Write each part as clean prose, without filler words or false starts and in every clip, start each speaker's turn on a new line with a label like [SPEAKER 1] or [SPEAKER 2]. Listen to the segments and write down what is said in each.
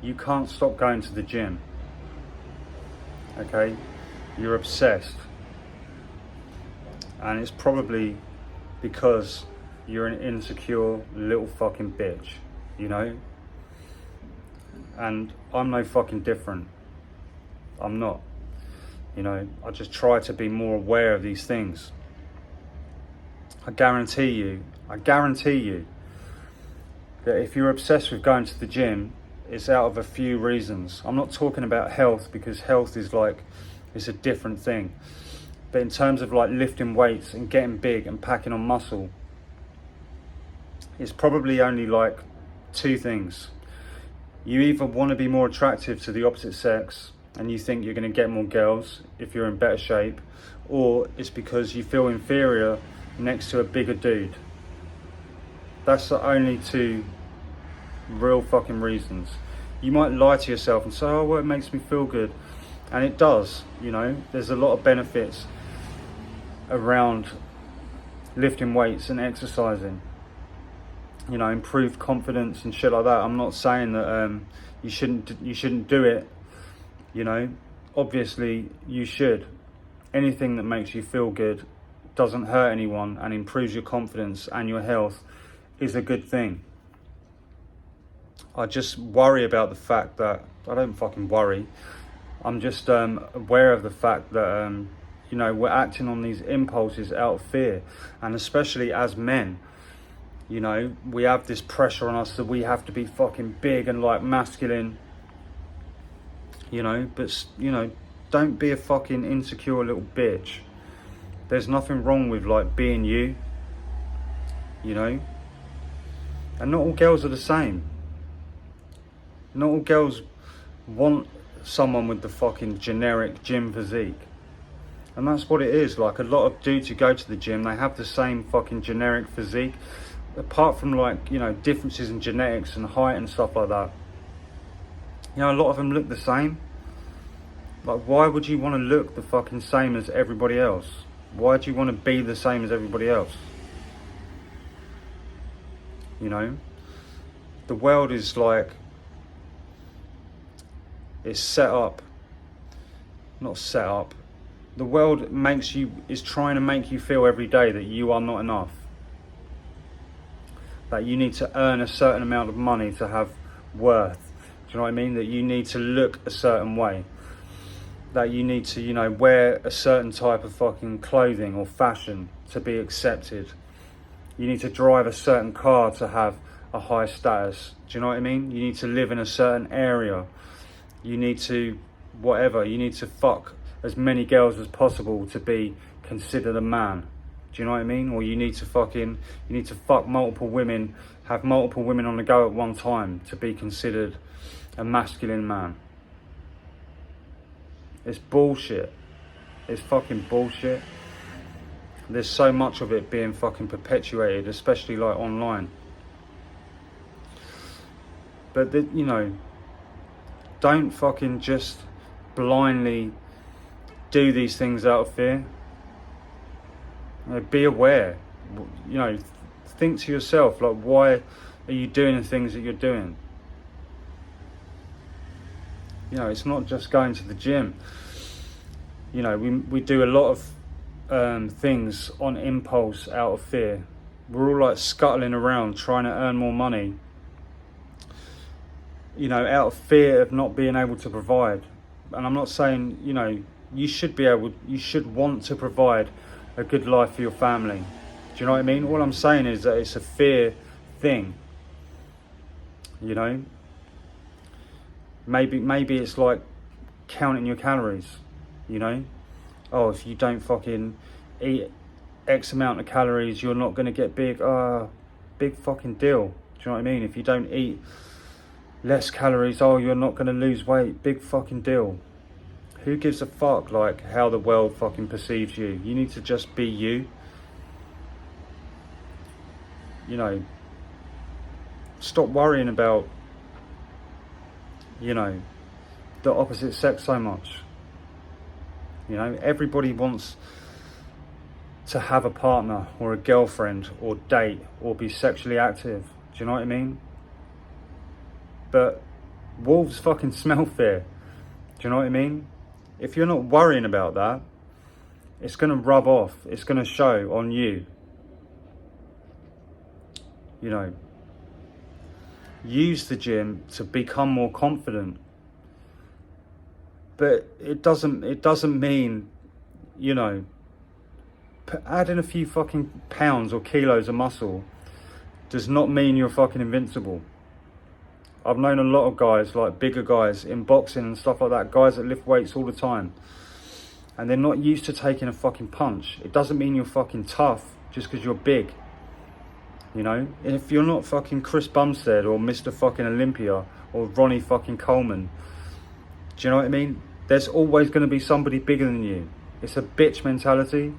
[SPEAKER 1] You can't stop going to the gym. Okay? You're obsessed. And it's probably because you're an insecure little fucking bitch, you know? And I'm no fucking different. I'm not. You know, I just try to be more aware of these things. I guarantee you that if you're obsessed with going to the gym, it's out of a few reasons. I'm not talking about health, because health is like, it's a different thing. But in terms of like lifting weights and getting big and packing on muscle, it's probably only like two things. You either want to be more attractive to the opposite sex and you think you're going to get more girls if you're in better shape, or it's because you feel inferior next to a bigger dude. That's the only two real fucking reasons. You might lie to yourself and say, oh, well, it makes me feel good. And it does, you know. There's a lot of benefits around lifting weights and exercising. You know, improved confidence and shit like that. I'm not saying that you shouldn't do it. You know, obviously you should. Anything that makes you feel good, doesn't hurt anyone, and improves your confidence and your health is a good thing. I just worry about the fact that, I don't fucking worry, I'm just aware of the fact that, you know, we're acting on these impulses out of fear. And especially as men, you know, we have this pressure on us that we have to be fucking big and like masculine, you know. But, you know, don't be a fucking insecure little bitch. There's nothing wrong with like being you, you know. And not all girls are the same. Not all girls want someone with the fucking generic gym physique. And that's what it is. Like, a lot of dudes who go to the gym, they have the same fucking generic physique. Apart from like, you know, differences in genetics and height and stuff like that. You know, a lot of them look the same. Like, why would you want to look the fucking same as everybody else? Why do you want to be the same as everybody else? You know? The world is like, it's set up. Not set up. The world is trying to make you feel every day that you are not enough. That you need to earn a certain amount of money to have worth. Do you know what I mean? That you need to look a certain way. That you need to, you know, wear a certain type of fucking clothing or fashion to be accepted. You need to drive a certain car to have a high status. Do you know what I mean? You need to live in a certain area. You need to, whatever, you need to fuck as many girls as possible to be considered a man. Do you know what I mean? Or you need to fuck multiple women, have multiple women on the go at one time to be considered a masculine man. It's bullshit. It's fucking bullshit. There's so much of it being fucking perpetuated, especially like online. But, you know, don't fucking just blindly do these things out of fear. You know, be aware. You know, think to yourself, like, why are you doing the things that you're doing? You know, it's not just going to the gym. You know, we do a lot of things on impulse out of fear. We're all like scuttling around trying to earn more money, you know, out of fear of not being able to provide. And I'm not saying, you know, you should want to provide a good life for your family. Do you know what I mean? All I'm saying is that it's a fear thing. You know, maybe it's like counting your calories. You know, oh, if you don't fucking eat X amount of calories, you're not going to get big. Big fucking deal. Do you know what I mean? If you don't eat less calories, oh, you're not going to lose weight. Big fucking deal. Who gives a fuck, like, how the world fucking perceives you? You need to just be you. You know, stop worrying about, you know, the opposite sex so much. You know, everybody wants to have a partner or a girlfriend or date or be sexually active. Do you know what I mean? But Wolves fucking smell fear. Do you know what I mean? If you're not worrying about that, it's going to rub off. It's going to show on you. You know, use the gym to become more confident. But it doesn't mean, you know, adding a few fucking pounds or kilos of muscle does not mean you're fucking invincible. I've known a lot of guys, like bigger guys in boxing and stuff like that, guys that lift weights all the time, and they're not used to taking a fucking punch. It doesn't mean you're fucking tough just because you're big. You know, if you're not fucking Chris Bumstead or Mr. fucking Olympia or Ronnie fucking Coleman, do you know what I mean? There's always going to be somebody bigger than you. It's a bitch mentality.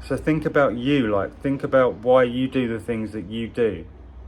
[SPEAKER 1] So think about you, like think about why you do the things that you do.